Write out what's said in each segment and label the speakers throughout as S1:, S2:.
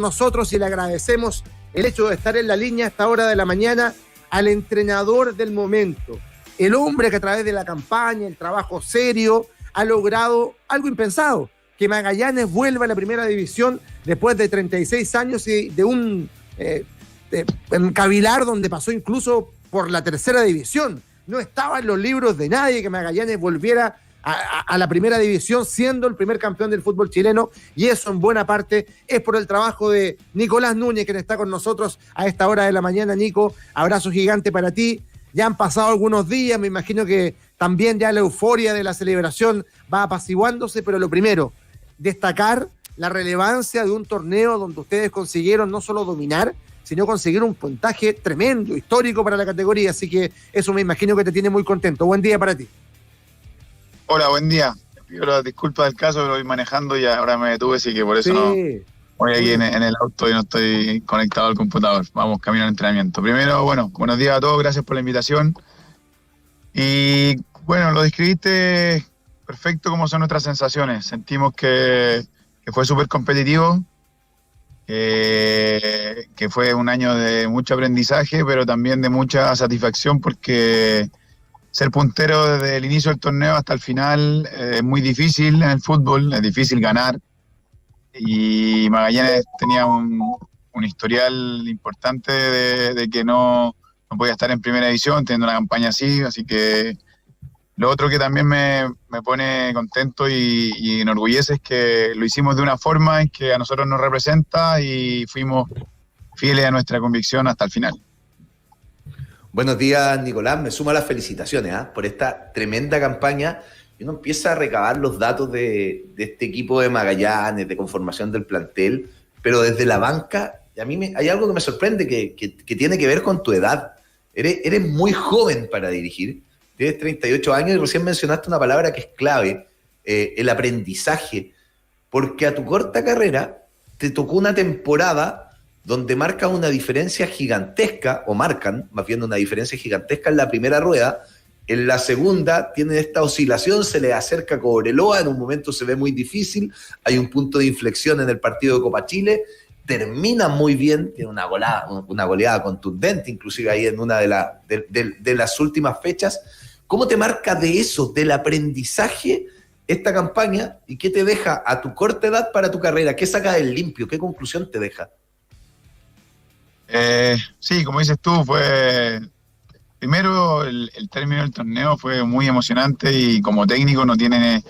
S1: nosotros y le agradecemos el hecho de estar en la línea a esta hora de la mañana al entrenador del momento, el hombre que a través de la campaña, el trabajo serio, ha logrado algo impensado, que Magallanes vuelva a la primera división después de 36 años y de un cavilar donde pasó incluso por la tercera división. No estaba en los libros de nadie que Magallanes volviera a la primera división siendo el primer campeón del fútbol chileno, y eso en buena parte es por el trabajo de Nicolás Núñez, quien está con nosotros a esta hora de la mañana. Nico, abrazo gigante para ti. Ya han pasado algunos días, me imagino que también ya la euforia de la celebración va apaciguándose, pero lo primero, destacar la relevancia de un torneo donde ustedes consiguieron no solo dominar, sino conseguir un puntaje tremendo, histórico para la categoría, así que eso me imagino que te tiene muy contento. Buen día para ti.
S2: Hola, buen día. Pido las disculpas del caso, pero voy manejando y ahora me detuve, así que por eso no voy aquí en el auto y no estoy conectado al computador. Vamos camino al entrenamiento. Primero, buenos días a todos, gracias por la invitación. Y bueno, lo describiste perfecto como son nuestras sensaciones. Sentimos que fue súper competitivo, que fue un año de mucho aprendizaje, pero también de mucha satisfacción porque ser puntero desde el inicio del torneo hasta el final es muy difícil en el fútbol, es difícil ganar. Y Magallanes tenía un historial importante de que no podía estar en primera división teniendo una campaña así que lo otro que también me pone contento y enorgullece es que lo hicimos de una forma en que a nosotros nos representa y fuimos fieles a nuestra convicción hasta el final.
S3: Buenos días, Nicolás. Me sumo a las felicitaciones por esta tremenda campaña. Y uno empieza a recabar los datos de este equipo de Magallanes, de conformación del plantel, pero desde la banca, a mí hay algo que me sorprende que tiene que ver con tu edad. Eres muy joven para dirigir, tienes 38 años y recién mencionaste una palabra que es clave, el aprendizaje, porque a tu corta carrera te tocó una temporada donde marcan una diferencia gigantesca, o marcan más bien una diferencia gigantesca en la primera rueda. En la segunda tienen esta oscilación, se le acerca Cobreloa, en un momento se ve muy difícil, hay un punto de inflexión en el partido de Copa Chile, termina muy bien, tiene una goleada contundente, inclusive ahí en una de las últimas fechas. ¿Cómo te marca de eso, del aprendizaje, esta campaña, y qué te deja a tu corta edad para tu carrera? ¿Qué saca del limpio? ¿Qué conclusión te deja?
S2: Sí, como dices tú, fue primero el término del torneo fue muy emocionante y como técnico no tiene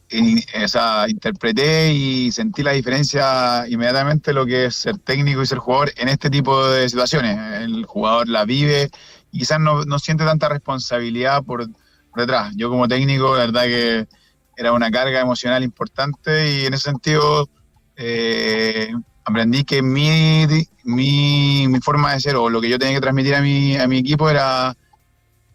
S2: interpreté y sentí la diferencia inmediatamente lo que es ser técnico y ser jugador en este tipo de situaciones. El jugador la vive y quizás no siente tanta responsabilidad por detrás. Yo como técnico, la verdad que era una carga emocional importante y en ese sentido aprendí que mi forma de ser o lo que yo tenía que transmitir a mi equipo era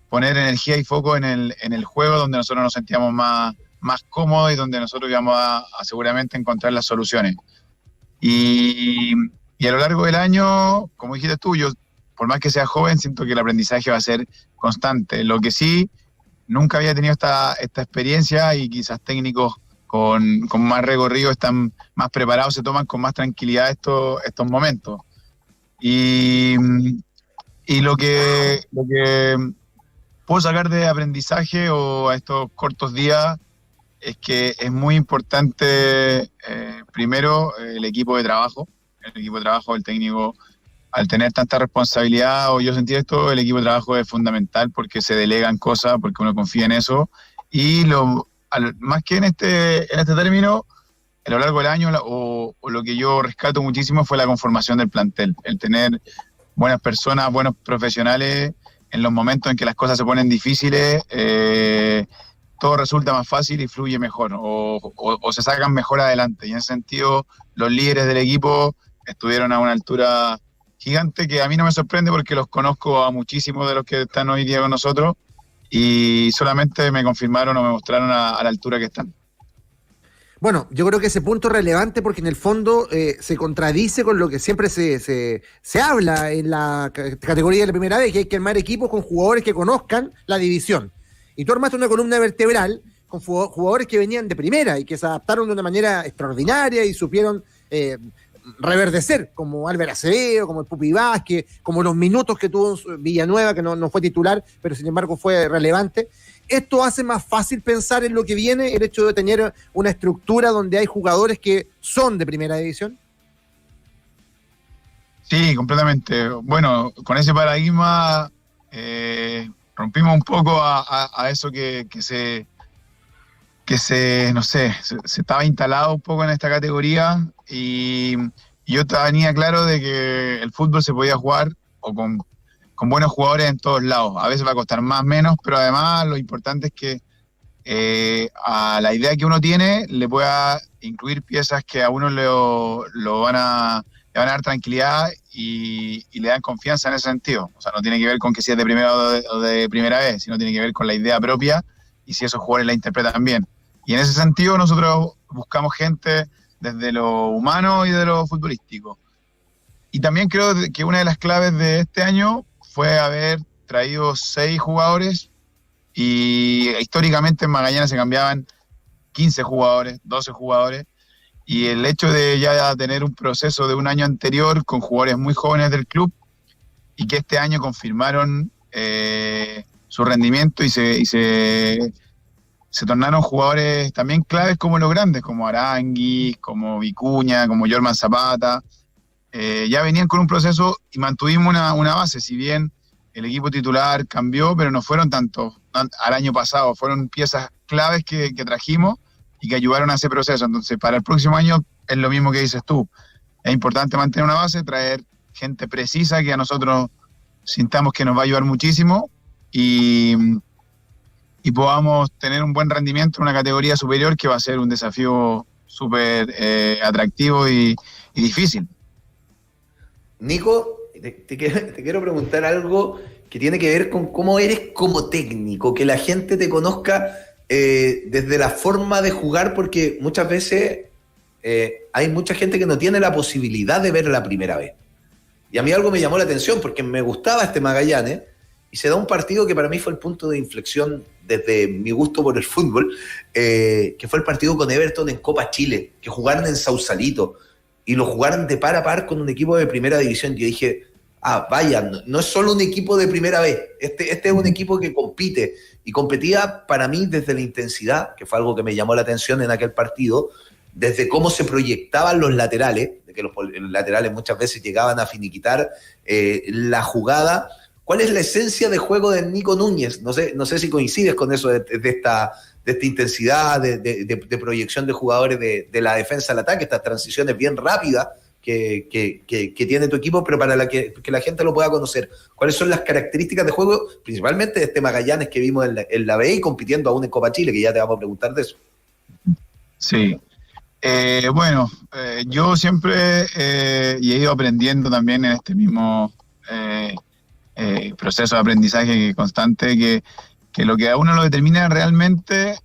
S2: poner energía y foco en el juego donde nosotros nos sentíamos más cómodos y donde nosotros íbamos a seguramente encontrar las soluciones. Y a lo largo del año, como dijiste tú, yo por más que sea joven siento que el aprendizaje va a ser constante. Lo que sí, nunca había tenido esta experiencia y quizás técnicos con más recorrido están más preparados, se toman con más tranquilidad estos momentos. Y lo que puedo sacar de aprendizaje o a estos cortos días es que es muy importante, primero, el equipo de trabajo, el técnico, al tener tanta responsabilidad, o yo sentí esto, el equipo de trabajo es fundamental porque se delegan cosas, porque uno confía en eso, y más que en este término, a lo largo del año, o lo que yo rescato muchísimo fue la conformación del plantel, el tener buenas personas, buenos profesionales, en los momentos en que las cosas se ponen difíciles, todo resulta más fácil y fluye mejor, o se sacan mejor adelante, y en ese sentido, los líderes del equipo estuvieron a una altura gigante que a mí no me sorprende porque los conozco a muchísimos de los que están hoy día con nosotros, y solamente me confirmaron o me mostraron a la altura que están.
S1: Bueno, yo creo que ese punto es relevante porque en el fondo se contradice con lo que siempre se habla en la categoría de la primera vez, que hay que armar equipos con jugadores que conozcan la división. Y tú armaste una columna vertebral con jugadores que venían de primera y que se adaptaron de una manera extraordinaria y supieron reverdecer, como Álvaro Acevedo, como el Pupi Vázquez, como los minutos que tuvo Villanueva, que no fue titular, pero sin embargo fue relevante. ¿Esto hace más fácil pensar en lo que viene, el hecho de tener una estructura donde hay jugadores que son de primera división?
S2: Sí, completamente. Bueno, con ese paradigma rompimos un poco a eso que se no sé, se estaba instalado un poco en esta categoría y yo tenía claro de que el fútbol se podía jugar o con buenos jugadores en todos lados. A veces va a costar más, menos, pero además lo importante es que a la idea que uno tiene le pueda incluir piezas que a uno le van a dar tranquilidad y le dan confianza en ese sentido. O sea, no tiene que ver con que si es de primera o de primera vez, sino tiene que ver con la idea propia y si esos jugadores la interpretan bien. Y en ese sentido nosotros buscamos gente desde lo humano y de lo futbolístico. Y también creo que una de las claves de este año fue haber traído 6 jugadores y históricamente en Magallanes se cambiaban 15 jugadores, 12 jugadores. Y el hecho de ya tener un proceso de un año anterior con jugadores muy jóvenes del club y que este año confirmaron su rendimiento y se tornaron jugadores también claves como los grandes, como Aranguis, como Vicuña, como Jorman Zapata. Ya venían con un proceso y mantuvimos una base, si bien el equipo titular cambió, pero no fueron tantos al año pasado, fueron piezas claves que trajimos y que ayudaron a ese proceso. Entonces, para el próximo año es lo mismo que dices tú. Es importante mantener una base, traer gente precisa que a nosotros sintamos que nos va a ayudar muchísimo y podamos tener un buen rendimiento en una categoría superior que va a ser un desafío súper atractivo y difícil.
S3: Nico, te quiero preguntar algo que tiene que ver con cómo eres como técnico, que la gente te conozca desde la forma de jugar, porque muchas veces hay mucha gente que no tiene la posibilidad de ver la primera vez. Y a mí algo me llamó la atención porque me gustaba este Magallanes y se da un partido que para mí fue el punto de inflexión desde mi gusto por el fútbol, que fue el partido con Everton en Copa Chile, que jugaron en Sausalito y lo jugaron de par a par con un equipo de primera división. Yo dije, vaya, no es solo un equipo de primera vez, este es un equipo que compite y competía para mí desde la intensidad, que fue algo que me llamó la atención en aquel partido, desde cómo se proyectaban los laterales, de que los laterales muchas veces llegaban a finiquitar la jugada. ¿Cuál es la esencia de juego de Nico Núñez? No sé si coincides con eso de esta intensidad, de proyección de jugadores de la defensa al ataque, estas transiciones bien rápidas que tiene tu equipo, pero para que la gente lo pueda conocer. ¿Cuáles son las características de juego, principalmente de este Magallanes que vimos en la B y compitiendo aún en Copa Chile, que ya te vamos a preguntar de eso?
S2: Sí. Yo siempre y he ido aprendiendo también en este mismo proceso de aprendizaje constante que lo que a uno lo determina realmente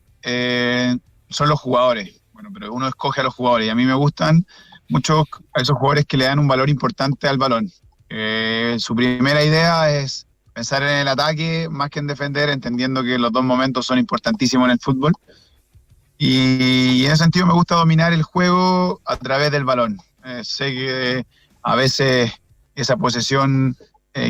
S2: son los jugadores. Bueno, pero uno escoge a los jugadores y a mí me gustan mucho a esos jugadores que le dan un valor importante al balón. Su primera idea es pensar en el ataque más que en defender, entendiendo que los dos momentos son importantísimos en el fútbol. Y en ese sentido me gusta dominar el juego a través del balón. Sé que a veces esa posesión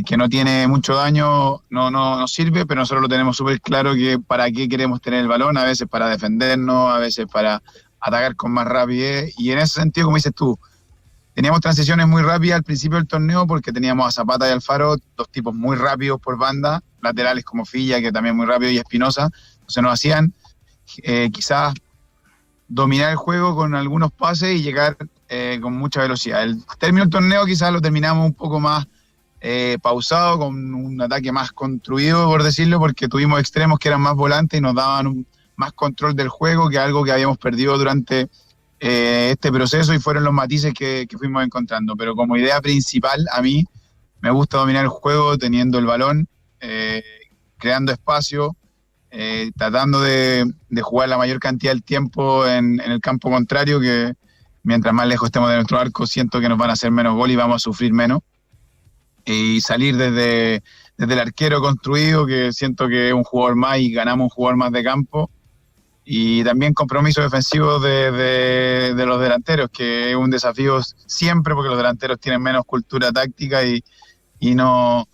S2: que no tiene mucho daño no sirve, pero nosotros lo tenemos súper claro que para qué queremos tener el balón, a veces para defendernos, a veces para atacar con más rapidez. Y en ese sentido, como dices tú, teníamos transiciones muy rápidas al principio del torneo porque teníamos a Zapata y Alfaro, dos tipos muy rápidos por banda, laterales como Filla, que también muy rápido, y Espinosa. Entonces nos hacían quizás dominar el juego con algunos pases y llegar con mucha velocidad. El término del torneo quizás lo terminamos un poco más pausado, con un ataque más construido, por decirlo, porque tuvimos extremos que eran más volantes y nos daban más control del juego, que algo que habíamos perdido durante este proceso, y fueron los matices que fuimos encontrando. Pero como idea principal, a mí me gusta dominar el juego teniendo el balón, creando espacio, tratando de jugar la mayor cantidad del tiempo en el campo contrario, que mientras más lejos estemos de nuestro arco, siento que nos van a hacer menos gol y vamos a sufrir menos. Y salir desde el arquero construido, que siento que es un jugador más y ganamos un jugador más de campo, y también compromisos defensivos de los delanteros, que es un desafío siempre porque los delanteros tienen menos cultura táctica y no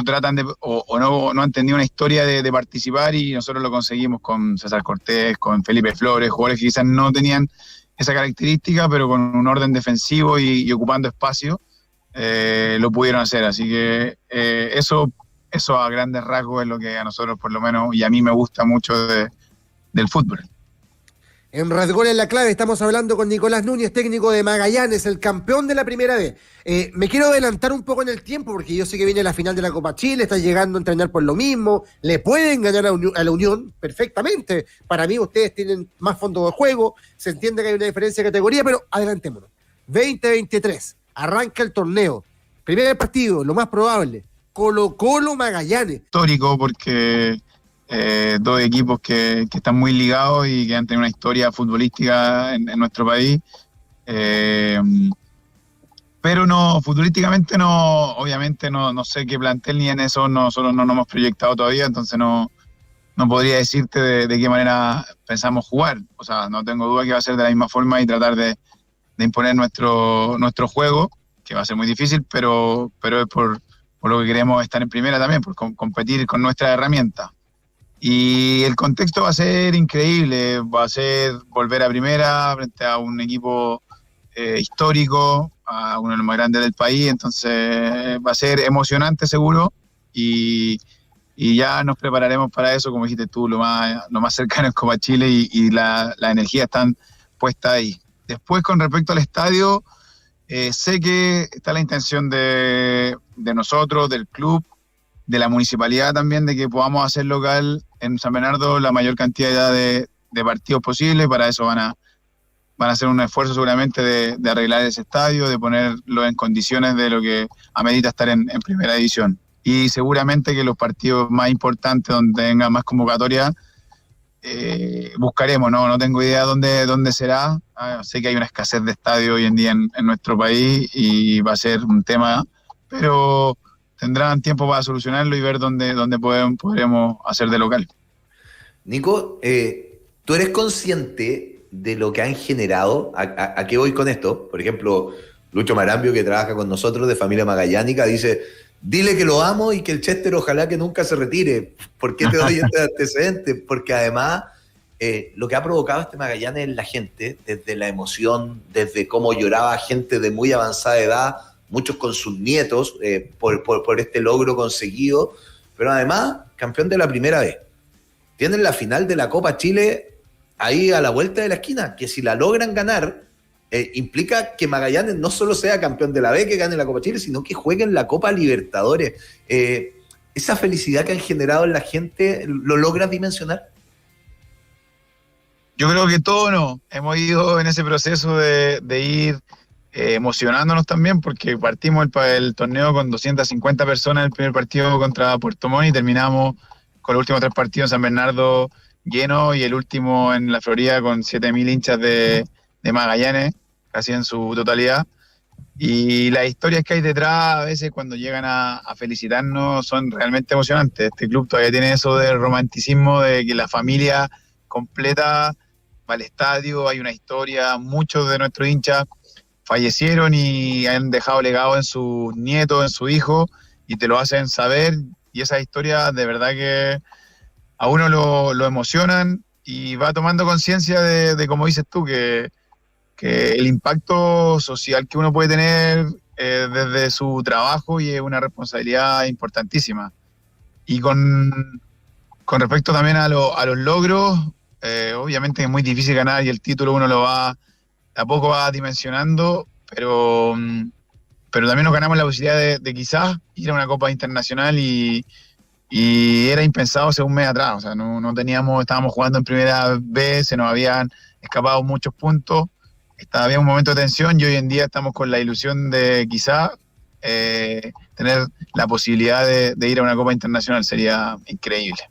S2: tratan de, o no han tenido una historia de participar, y nosotros lo conseguimos con César Cortés, con Felipe Flores, jugadores que quizás no tenían esa característica, pero con un orden defensivo y ocupando espacio, lo pudieron hacer. Así que eso a grandes rasgos es lo que a nosotros, por lo menos, y a mí me gusta mucho del fútbol.
S1: En Rasgol en la Clave estamos hablando con Nicolás Núñez, técnico de Magallanes, el campeón de la primera vez. Me quiero adelantar un poco en el tiempo porque yo sé que viene la final de la Copa Chile, está llegando a entrenar por lo mismo, le pueden ganar a la Unión perfectamente. Para mí ustedes tienen más fondo de juego, se entiende que hay una diferencia de categoría, pero adelantémonos. 2023, arranca el torneo. Primer partido, lo más probable, Colo-Colo Magallanes.
S2: Histórico porque dos equipos que están muy ligados y que han tenido una historia futbolística en nuestro país, pero no, futbolísticamente no, obviamente no sé qué plantel ni en eso, nosotros no nos hemos proyectado todavía, entonces no podría decirte de qué manera pensamos jugar. O sea, no tengo duda que va a ser de la misma forma y tratar de imponer nuestro juego, que va a ser muy difícil, pero es por lo que queremos estar en primera también, por competir con nuestras herramientas. Y el contexto va a ser increíble, va a ser volver a primera frente a un equipo histórico, a uno de los más grandes del país, entonces va a ser emocionante seguro, y ya nos prepararemos para eso, como dijiste tú, lo más cercano es Copa Chile, y la energía están puesta ahí. Después, con respecto al estadio, sé que está la intención de nosotros, del club, de la municipalidad también, de que podamos hacer local en San Bernardo la mayor cantidad de partidos posible. Para eso van a hacer un esfuerzo seguramente de arreglar ese estadio, de ponerlo en condiciones de lo que amerita estar en primera división. Y seguramente que los partidos más importantes, donde tenga más convocatoria, buscaremos, no tengo idea dónde será. Sé que hay una escasez de estadio hoy en día en nuestro país y va a ser un tema, pero tendrán tiempo para solucionarlo y ver dónde podremos hacer de local.
S3: Nico, ¿tú eres consciente de lo que han generado? ¿A qué voy con esto? Por ejemplo, Lucho Marambio, que trabaja con nosotros de Familia Magallánica, dice: dile que lo amo y que el Chester ojalá que nunca se retire. ¿Por qué te doy este antecedente? Porque además lo que ha provocado este Magallanes en la gente, desde la emoción, desde cómo lloraba gente de muy avanzada edad, muchos con sus nietos, por este logro conseguido, pero además campeón de la primera vez. Tienen la final de la Copa Chile ahí a la vuelta de la esquina, que si la logran ganar, implica que Magallanes no solo sea campeón de la B, que gane la Copa Chile, sino que jueguen la Copa Libertadores. Esa felicidad que han generado en la gente, ¿lo logras dimensionar?
S2: Yo creo que todos no. Hemos ido en ese proceso de ir emocionándonos también, porque partimos el torneo con 250 personas en el primer partido contra Puerto Montt y terminamos con los últimos 3 partidos en San Bernardo lleno, y el último en la Florida con 7.000 hinchas de Magallanes, casi en su totalidad. Y las historias que hay detrás, a veces cuando llegan a felicitarnos, son realmente emocionantes. Este club todavía tiene eso del romanticismo de que la familia completa va al estadio, hay una historia, muchos de nuestros hinchas fallecieron y han dejado legado en sus nietos, en sus hijos, y te lo hacen saber, y esas historias de verdad que a uno lo emocionan y va tomando conciencia de como dices tú, que el impacto social que uno puede tener desde su trabajo, y es una responsabilidad importantísima. Y con respecto también a los logros, obviamente es muy difícil ganar, y el título uno lo va, a poco va dimensionando, pero también nos ganamos la posibilidad de quizás ir a una Copa Internacional, y era impensado hace un mes atrás. O sea, no teníamos, estábamos jugando en primera vez, se nos habían escapado muchos puntos, había un momento de tensión, y hoy en día estamos con la ilusión de quizás tener la posibilidad de ir a una Copa Internacional. Sería increíble.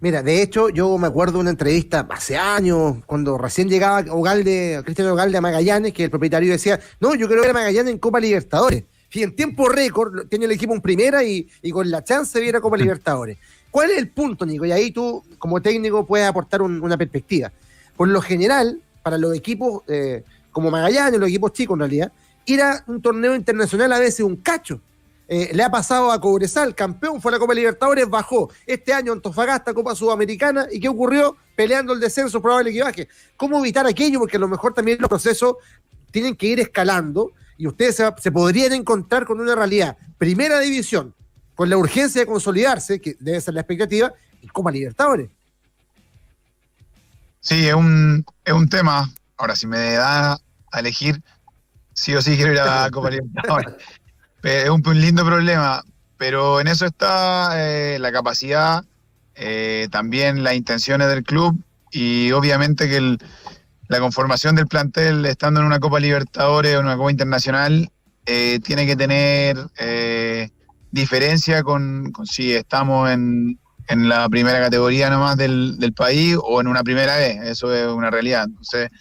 S1: Mira, de hecho, yo me acuerdo de una entrevista hace años, cuando recién llegaba Cristian Ogalde a Magallanes, que el propietario decía: no, yo quiero ver a Magallanes en Copa Libertadores. Y en tiempo récord tenía el equipo en primera y con la chance de ir a Copa Libertadores. ¿Cuál es el punto, Nico? Y ahí tú, como técnico, puedes aportar una perspectiva. Por lo general, para los equipos como Magallanes, los equipos chicos en realidad, ir a un torneo internacional a veces es un cacho. Le ha pasado a Cobresal, campeón, fue a la Copa Libertadores, bajó. Este año Antofagasta, Copa Sudamericana, ¿y qué ocurrió? Peleando el descenso, probable equipaje. ¿Cómo evitar aquello? Porque a lo mejor también los procesos tienen que ir escalando y ustedes se podrían encontrar con una realidad. Primera división, con la urgencia de consolidarse, que debe ser la expectativa, y Copa Libertadores.
S2: Sí, es un tema. Ahora, si me da a elegir, sí o sí quiero ir a la Copa Libertadores. Es un lindo problema, pero en eso está la capacidad, también las intenciones del club y obviamente que la conformación del plantel, estando en una Copa Libertadores o en una Copa Internacional, tiene que tener diferencia con si estamos en la primera categoría nomás del país o en una primera vez. Eso es una realidad. Entonces,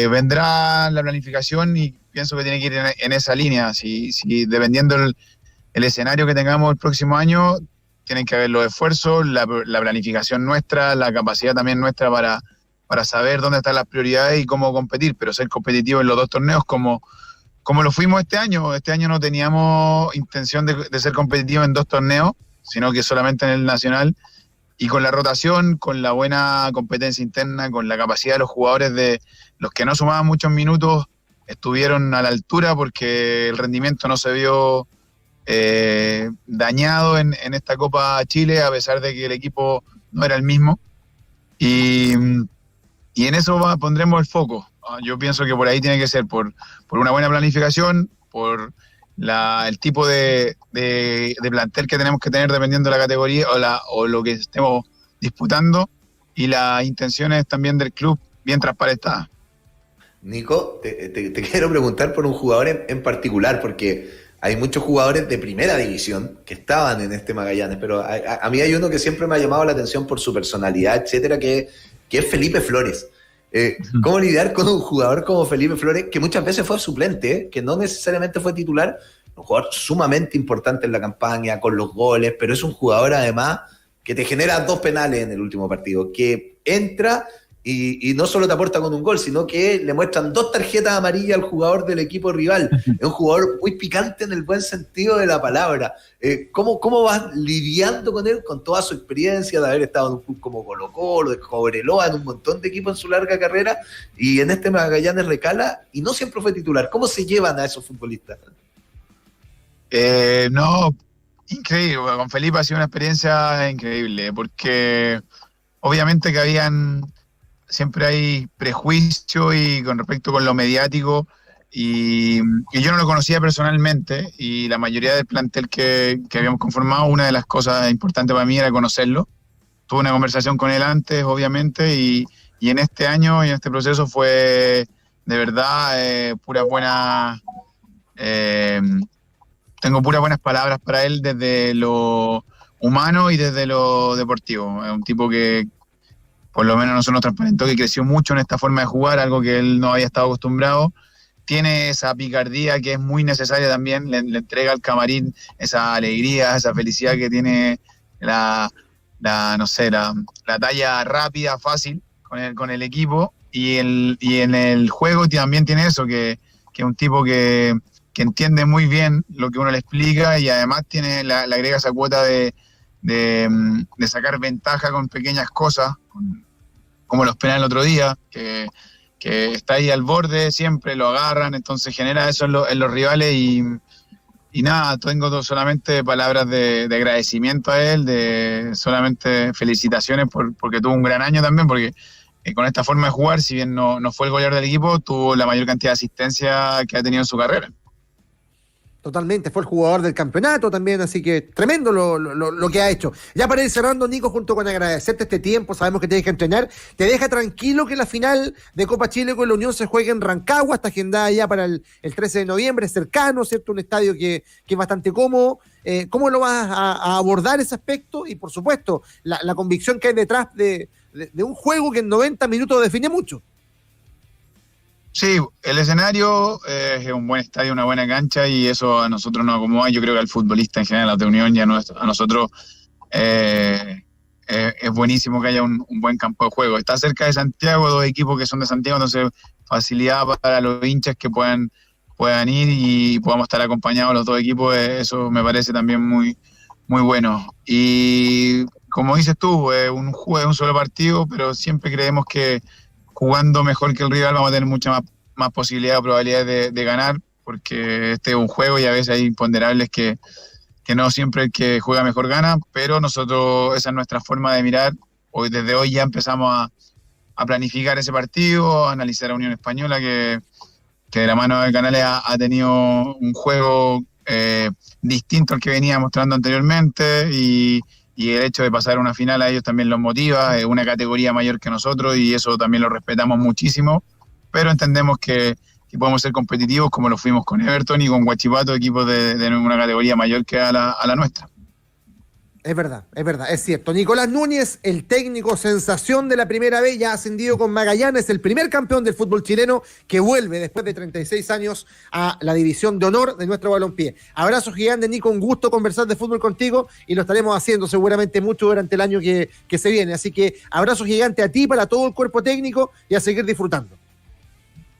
S2: vendrá la planificación y pienso que tiene que ir en esa línea. Si dependiendo el escenario que tengamos el próximo año, tienen que haber los esfuerzos, la planificación nuestra, la capacidad también nuestra para saber dónde están las prioridades y cómo competir, pero ser competitivo en los dos torneos como lo fuimos este año. Este año no teníamos intención de ser competitivos en dos torneos, sino que solamente en el nacional, y con la rotación, con la buena competencia interna, con la capacidad de los jugadores, de los que no sumaban muchos minutos, estuvieron a la altura porque el rendimiento no se vio dañado en esta Copa Chile, a pesar de que el equipo no era el mismo. Y en eso pondremos el foco. Yo pienso que por ahí tiene que ser por una buena planificación, por el tipo de plantel que tenemos que tener dependiendo de la categoría o lo que estemos disputando, y las intenciones también del club bien transparentadas.
S3: Nico, te quiero preguntar por un jugador en particular, porque hay muchos jugadores de primera división que estaban en este Magallanes, pero a mí hay uno que siempre me ha llamado la atención por su personalidad, etcétera, que es Felipe Flores. ¿Cómo lidiar con un jugador como Felipe Flores, que muchas veces fue suplente, que no necesariamente fue titular? Un jugador sumamente importante en la campaña, con los goles, pero es un jugador además que te genera 2 penales en el último partido, que entra y no solo te aporta con un gol, sino que le muestran 2 tarjetas amarillas al jugador del equipo rival. Es un jugador muy picante en el buen sentido de la palabra. ¿Cómo vas lidiando con él, con toda su experiencia de haber estado en un club como Colo-Colo, de Cobreloa, en un montón de equipos en su larga carrera, y en este Magallanes recala y no siempre fue titular? ¿Cómo se llevan a esos futbolistas?
S2: No, increíble. Con Felipe ha sido una experiencia increíble, porque obviamente que siempre hay prejuicio y con respecto con lo mediático, y yo no lo conocía personalmente, y la mayoría del plantel que habíamos conformado, una de las cosas importantes para mí era conocerlo. Tuve una conversación con él antes, obviamente, y en este año y en este proceso fue de verdad puras buenas... tengo puras buenas palabras para él desde lo humano y desde lo deportivo. Es un tipo que, por lo menos nosotros nos transparentó, que creció mucho en esta forma de jugar, algo que él no había estado acostumbrado. Tiene esa picardía que es muy necesaria también, le entrega al camarín esa alegría, esa felicidad que tiene la talla rápida, fácil con el equipo, y en el juego también tiene eso, que es un tipo que entiende muy bien lo que uno le explica, y además le agrega esa cuota de sacar ventaja con pequeñas cosas, como los penales el otro día, que está ahí al borde, siempre lo agarran, entonces genera eso en los rivales, y nada, tengo solamente palabras de agradecimiento a él, de solamente felicitaciones porque tuvo un gran año también, porque con esta forma de jugar, si bien no fue el goleador del equipo, tuvo la mayor cantidad de asistencia que ha tenido en su carrera.
S1: Totalmente, fue el jugador del campeonato también, así que tremendo lo que ha hecho. Ya para ir cerrando, Nico, junto con agradecerte este tiempo, sabemos que tienes que entrenar, ¿te deja tranquilo que la final de Copa Chile con la Unión se juegue en Rancagua? Está agendada ya para el 13 de noviembre, es cercano, ¿cierto? Un estadio que es bastante cómodo. ¿Cómo lo vas a abordar ese aspecto? Y por supuesto, la convicción que hay detrás de un juego que en 90 minutos define mucho.
S2: Sí, el escenario es un buen estadio, una buena cancha, y eso a nosotros nos acomoda. Yo creo que al futbolista en general, a la Unión, a nosotros es buenísimo que haya un buen campo de juego. Está cerca de Santiago, 2 equipos que son de Santiago, entonces facilidad para los hinchas que puedan ir y podamos estar acompañados los 2 equipos, eso me parece también muy, muy bueno. Y como dices tú, un solo partido, pero siempre creemos que jugando mejor que el rival vamos a tener mucha más posibilidad o probabilidades de ganar, porque este es un juego y a veces hay imponderables que no siempre el que juega mejor gana, pero nosotros, esa es nuestra forma de mirar. Desde hoy ya empezamos a planificar ese partido, a analizar a Unión Española, que de la mano de Canales ha tenido un juego distinto al que venía mostrando anteriormente, y el hecho de pasar a una final a ellos también los motiva, es una categoría mayor que nosotros y eso también lo respetamos muchísimo, pero entendemos que podemos ser competitivos como lo fuimos con Everton y con Huachipato, equipos de una categoría mayor que a la nuestra.
S1: Es verdad, es cierto. Nicolás Núñez, el técnico sensación de la primera vez, ya ascendido con Magallanes, el primer campeón del fútbol chileno que vuelve después de 36 años a la división de honor de nuestro balompié. Abrazo gigante, Nico, un gusto conversar de fútbol contigo y lo estaremos haciendo seguramente mucho durante el año que se viene. Así que abrazo gigante a ti, para todo el cuerpo técnico y a seguir disfrutando.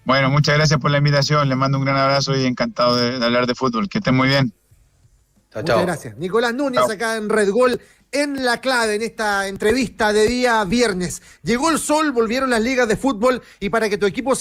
S2: Bueno, muchas gracias por la invitación, les mando un gran abrazo y encantado de hablar de fútbol. Que estén muy bien.
S1: Chao, muchas gracias. Nicolás Núñez, chao, acá en Red Gol, en La Clave, en esta entrevista de día viernes. Llegó el sol, volvieron las ligas de fútbol y para que tu equipo se